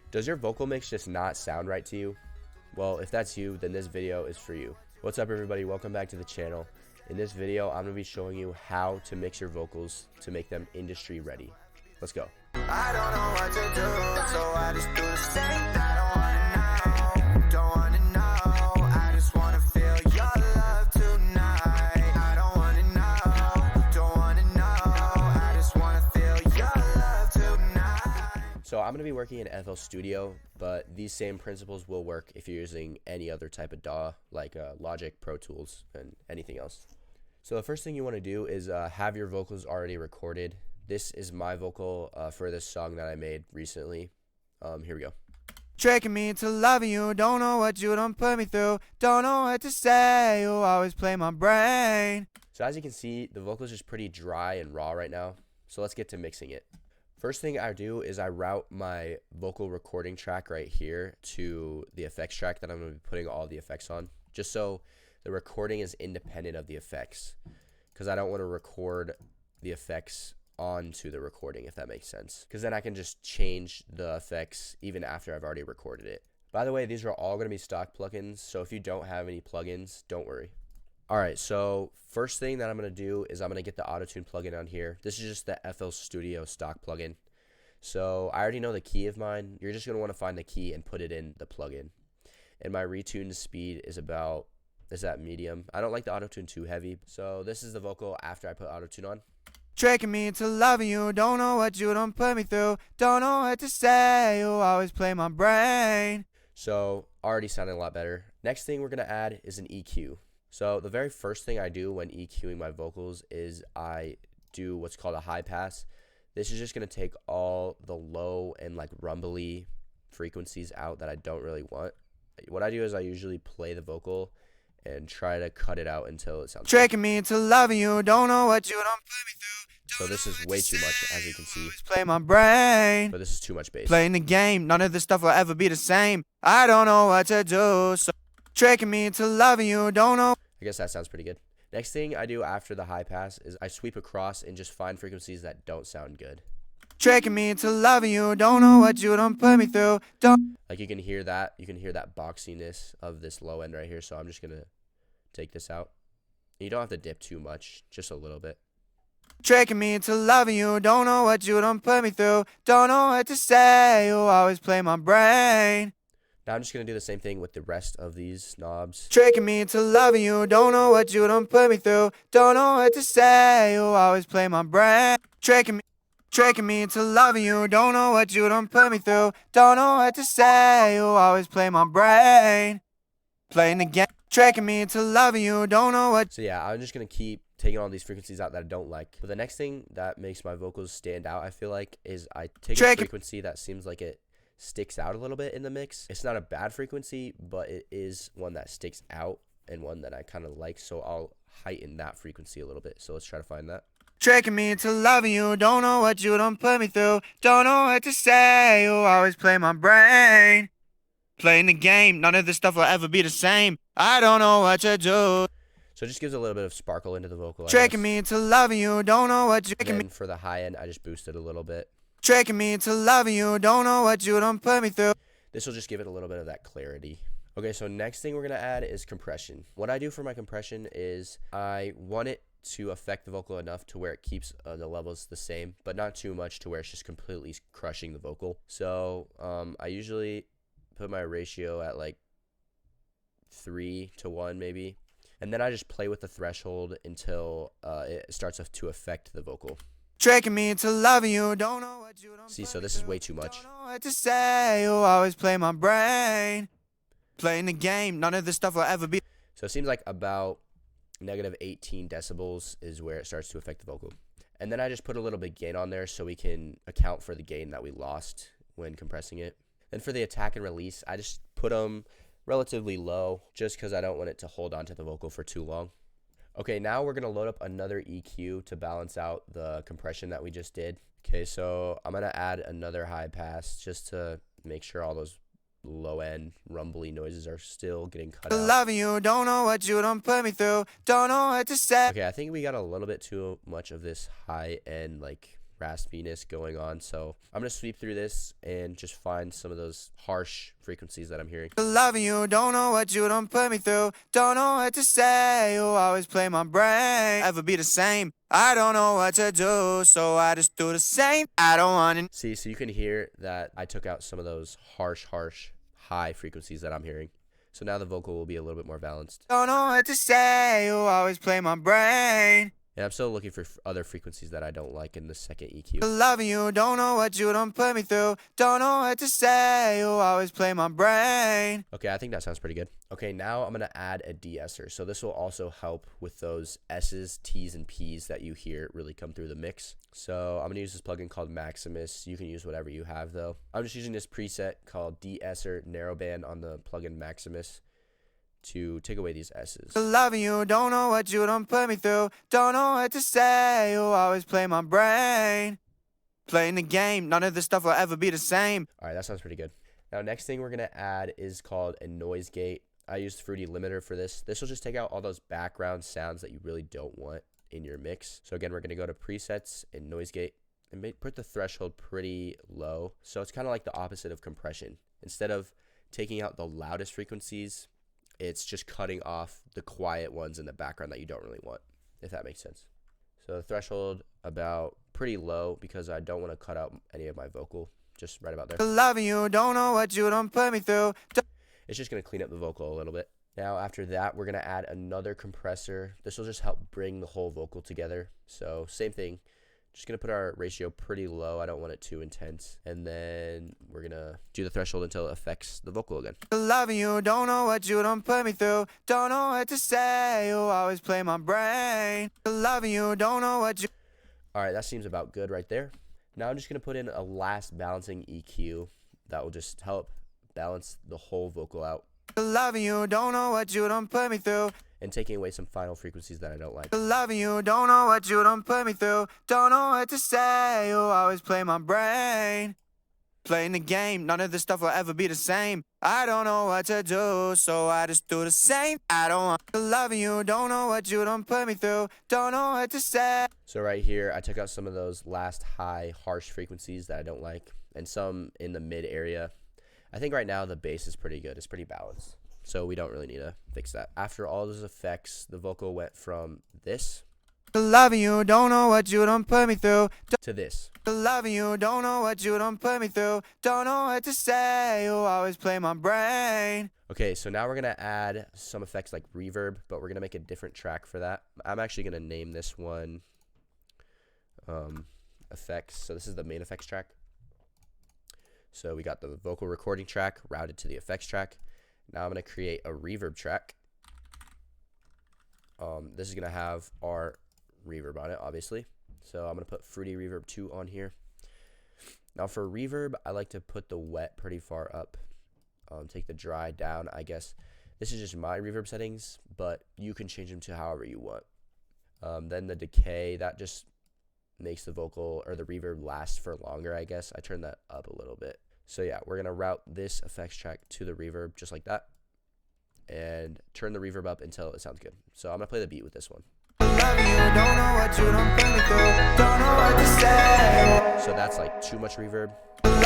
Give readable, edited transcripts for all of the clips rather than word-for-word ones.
Does your vocal mix just not sound right to you? Well, if that's you, then this video is for you. What's up everybody, welcome back to the channel. In this video, I'm going to be showing you how to mix your vocals to make them industry ready. Let's go. I don't know what to do, so I just do the same. I don't wanna know, I just wanna feel your love tonight. I don't wanna know, I just wanna feel your love tonight. So I'm going to be working in FL Studio, but these same principles will work if you're using any other type of DAW, like Logic, Pro Tools, and anything else. So the first thing you want to do is have your vocals already recorded. This is my vocal for this song that I made recently. Here we go. Tricking me into loving you, don't know what you done put me through, don't know what to say, you always play my brain. So as you can see, the vocal is just pretty dry and raw right now. So let's get to mixing it. First thing I do is I route my vocal recording track right here to the effects track that I'm going to be putting all the effects on, just so the recording is independent of the effects, because I don't want to record the effects onto the recording, if that makes sense, because then I can just change the effects even after I've already recorded it. By the way, these are all going to be stock plugins, so if you don't have any plugins, don't worry. Alright, so first thing that I'm going to do is I'm going to get the auto-tune plugin on here. This is just the FL Studio stock plugin. So I already know the key of mine. You're just going to want to find the key and put it in the plugin. And my retune speed is at medium. I don't like the auto-tune too heavy. So this is the vocal after I put auto-tune on. Tricking me into loving you, don't know what you done put me through, don't know what to say, you always play my brain. So already sounding a lot better. Next thing we're going to add is an EQ. So the very first thing I do when EQing my vocals is I do what's called a high pass. This is just going to take all the low and like rumbly frequencies out that I don't really want. What I do is I usually play the vocal and try to cut it out until it sounds Tricking me into loving you, don't know what you done put me through. So this is way too much, as you can see. Play my brain. But this is too much bass. Playing the game, none of this stuff will ever be the same. I don't know what to do, so tricking me into loving you, don't know. I guess that sounds pretty good. Next thing I do after the high pass is I sweep across and just find frequencies that don't sound good. Tricking me into loving you, don't know what you done put me through. Like you can hear that boxiness of this low end right here. So I'm just gonna take this out. You don't have to dip too much, just a little bit. Tricking me into loving you, don't know what you done put me through, don't know what to say, you always play my brain. Now I'm just going to do the same thing with the rest of these knobs. Tricking me into loving you, don't know what you done put me through, don't know what to say, you always play my brain. Tricking me into loving you, don't know what you done put me through, don't know what to say, you always play my brain. Playing the game. Tricking me into loving you, don't know what. So yeah, I'm just going to keep taking all these frequencies out that I don't like. But the next thing that makes my vocals stand out, I feel like, is I take a frequency that seems like it sticks out a little bit in the mix. It's not a bad frequency, but it is one that sticks out and one that I kind of like, so I'll heighten that frequency a little bit. So let's try to find that. Tricking me into loving you, don't know what you done put me through, don't know what to say, you always play my brain. Playing the game, none of this stuff will ever be the same. I don't know what to do. So it just gives a little bit of sparkle into the vocal. Tricking me into loving you, don't know what you. And then for the high end, I just boosted a little bit. Tricking me into loving you, don't know what you done put me through. This will just give it a little bit of that clarity. Okay, so next thing we're going to add is compression. What I do for my compression is I want it to affect the vocal enough to where it keeps the levels the same, but not too much to where it's just completely crushing the vocal. So I usually put my ratio at like 3:1 maybe. And then I just play with the threshold until it starts to affect the vocal. Tricking me into loving you, don't know what you done. See, so this is way too much. Don't know what to say, you always play my brain. Playing the game, none of this stuff will ever be. So it seems like about negative 18 decibels is where it starts to affect the vocal. And then I just put a little bit gain on there so we can account for the gain that we lost when compressing it. Then for the attack and release, I just put them relatively low just because I don't want it to hold on to the vocal for too long. Okay, now we're going to load up another EQ to balance out the compression that we just did. Okay, so I'm going to add another high pass just to make sure all those low end rumbly noises are still getting cut out. Loving you, don't know what you done put me through, don't know what to say. Okay, I think we got a little bit too much of this high end like raspiness going on. So I'm going to sweep through this and just find some of those harsh frequencies that I'm hearing. Loving you, don't know what you done put me through. Don't know what to say, you always play my brain. Ever be the same, I don't know what to do, so I just do the same. I don't want to. See, so you can hear that I took out some of those harsh, high frequencies that I'm hearing. So now the vocal will be a little bit more balanced. Don't know what to say, you always play my brain. And I'm still looking for other frequencies that I don't like in the second EQ. Loving you, don't know what you done put me through. Don't know what to say, you always play my brain. Okay, I think that sounds pretty good. Okay, now I'm going to add a deesser. So this will also help with those S's, T's, and P's that you hear really come through the mix. So I'm going to use this plugin called Jxmes. You can use whatever you have though. I'm just using this preset called Deesser narrowband on the plugin Jxmes to take away these S's. Loving you, don't know what you done put me through. Don't know what to say, you always play my brain. Playing the game, none of this stuff will ever be the same. All right, that sounds pretty good. Now, next thing we're going to add is called a noise gate. I used Fruity Limiter for this. This will just take out all those background sounds that you really don't want in your mix. So again, we're going to go to presets and noise gate and put the threshold pretty low. So it's kind of like the opposite of compression. Instead of taking out the loudest frequencies, it's just cutting off the quiet ones in the background that you don't really want, if that makes sense. So the threshold about pretty low because I don't want to cut out any of my vocal, just right about there. Loving you, don't know what you done put me through. It's just going to clean up the vocal a little bit. Now after that, we're going to add another compressor. This will just help bring the whole vocal together. So same thing. Just going to put our ratio pretty low. I don't want it too intense. And then we're going to do the threshold until it affects the vocal again. Loving you, don't know what you done put me through. Don't know what to say, you always play my brain. Loving you, don't know what you... All right, that seems about good right there. Now I'm just going to put in a last balancing EQ that will just help balance the whole vocal out. Loving you, don't know what you done put me through. And taking away some final frequencies that I don't like. Loving you, don't know what you done put me through. Don't know what to say, you always play my brain. Playing the game, none of this stuff will ever be the same. I don't know what to do, so I just do the same. I don't want to love you, don't know what you done put me through. Don't know what to say. So right here, I took out some of those last high, harsh frequencies that I don't like, and some in the mid area. I think right now the bass is pretty good. It's pretty balanced. So we don't really need to fix that. After all those effects, the vocal went from this Loving you, don't know what you done put me through. to this. Loving you, don't know what you done put me through. Don't know what to say, you always play my brain. Okay, so now we're going to add some effects like reverb, but we're going to make a different track for that. I'm actually going to name this one effects. So this is the main effects track. So we got the vocal recording track routed to the effects track. Now I'm going to create a reverb track. This is going to have our reverb on it, obviously. So I'm going to put Fruity Reverb 2 on here. Now for reverb, I like to put the wet pretty far up. Take the dry down, I guess. This is just my reverb settings, but you can change them to however you want. Then the decay, that just makes the vocal or the reverb last for longer, I guess. I turn that up a little bit. So yeah, we're going to route this effects track to the reverb just like that. And turn the reverb up until it sounds good. So I'm going to play the beat with this one. So that's like too much reverb. I'm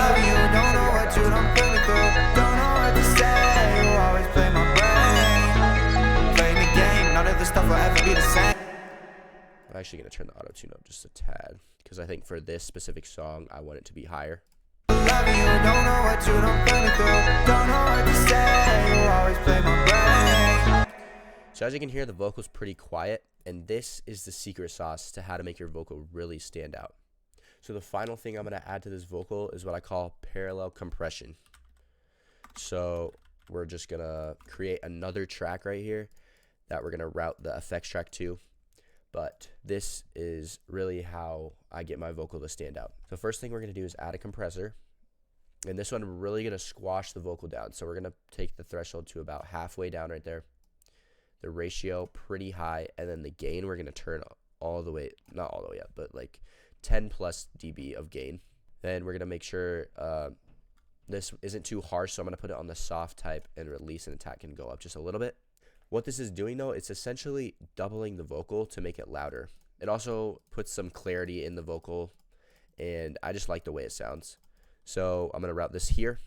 actually going to turn the auto tune up just a tad because I think for this specific song, I want it to be higher. So as you can hear, the vocal's pretty quiet, and this is the secret sauce to how to make your vocal really stand out. So the final thing I'm going to add to this vocal is what I call parallel compression. So we're just going to create another track right here that we're going to route the effects track to. But this is really how I get my vocal to stand out. So first thing we're going to do is add a compressor. And this one, we're really going to squash the vocal down. So we're going to take the threshold to about halfway down right there. The ratio pretty high, and then the gain we're going to turn all the way, not all the way up, but like 10 plus dB of gain. Then we're going to make sure this isn't too harsh, so I'm going to put it on the soft type, and release and attack can go up just a little bit. What this is doing though, it's essentially doubling the vocal to make it louder. It also puts some clarity in the vocal and I just like the way it sounds. So I'm gonna route this here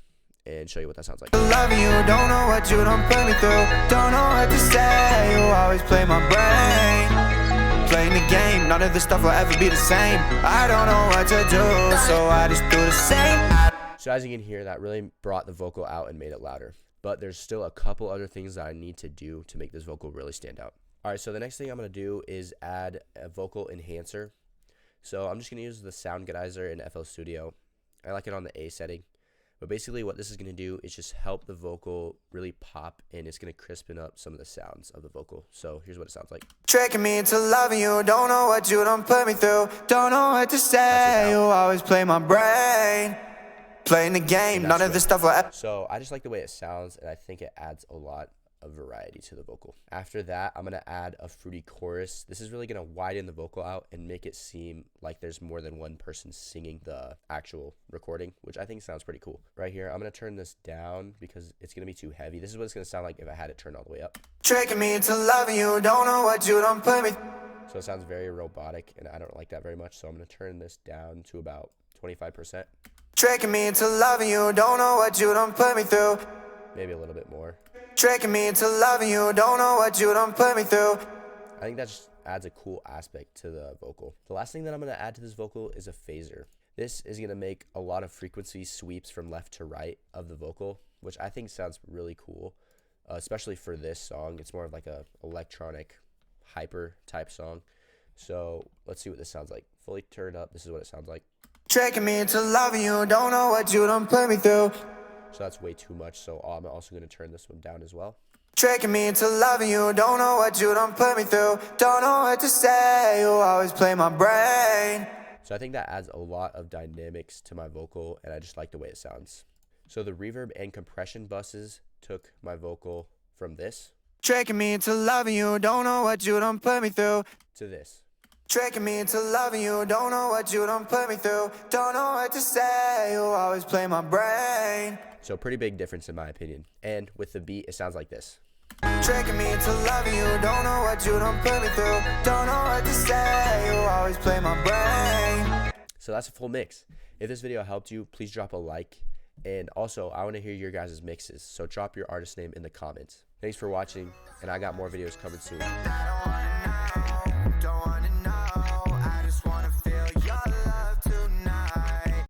and show you what that sounds like. Loving you, don't know what you done put me through. Don't know what to say, you always play my brain. Playing the game, none of this stuff will ever be the same. I don't know what to do, so I just do the same. So as you can hear, that really brought the vocal out and made it louder. But there's still a couple other things that I need to do to make this vocal really stand out. All right, so the next thing I'm gonna do is add a vocal enhancer. So I'm just gonna use the Sound Geyser in FL Studio. I like it on the A setting. But basically what this is going to do is just help the vocal really pop, and it's going to crispen up some of the sounds of the vocal. So here's what it sounds like. Tricking me into loving you, don't know what you done put me through. Don't know what to say, you always play my brain. Playing the game, none of this stuff will. So I just like the way it sounds, and I think it adds a lot of variety to the vocal. After that, I'm going to add a fruity chorus. This is really going to widen the vocal out and make it seem like there's more than one person singing the actual recording, which I think sounds pretty cool. Right here, I'm going to turn this down because it's going to be too heavy. This is what it's going to sound like if I had it turned all the way up. Tricking me into loving you, don't know what you done put me. So it sounds very robotic, and I don't like that very much, so I'm going to turn this down to about 25%. Tricking me into loving you, don't know what you done put me through. Maybe a little bit more. Tricking me into loving you, don't know what you done put me through. I think that just adds a cool aspect to the vocal. The last thing that I'm going to add to this vocal is a phaser. This is going to make a lot of frequency sweeps from left to right of the vocal, which I think sounds really cool, especially for this song. It's more of like a electronic hyper type song. So let's see what this sounds like. Fully turned up, this is what it sounds like. Tricking me into loving you, don't know what you done put me through. So that's way too much, so I'm also going to turn this one down as well. Tricking me into loving you, don't know what you done put me through. Don't know what to say, you always play my brain. So I think that adds a lot of dynamics to my vocal, and I just like the way it sounds. So the reverb and compression buses took my vocal from this. Tricking me into loving you, don't know what you done put me through. To this. Tricking me into loving you, don't know what you done put me through. Don't know what to say, you always play my brain. So pretty big difference in my opinion. And with the beat, it sounds like this. Tricking me into loving you, don't know what you done put me through. Don't know what to say, you always play my brain. So that's a full mix. If this video helped you, please drop a like. And also, I want to hear your guys' mixes. So drop your artist name in the comments. Thanks for watching, and I got more videos coming soon.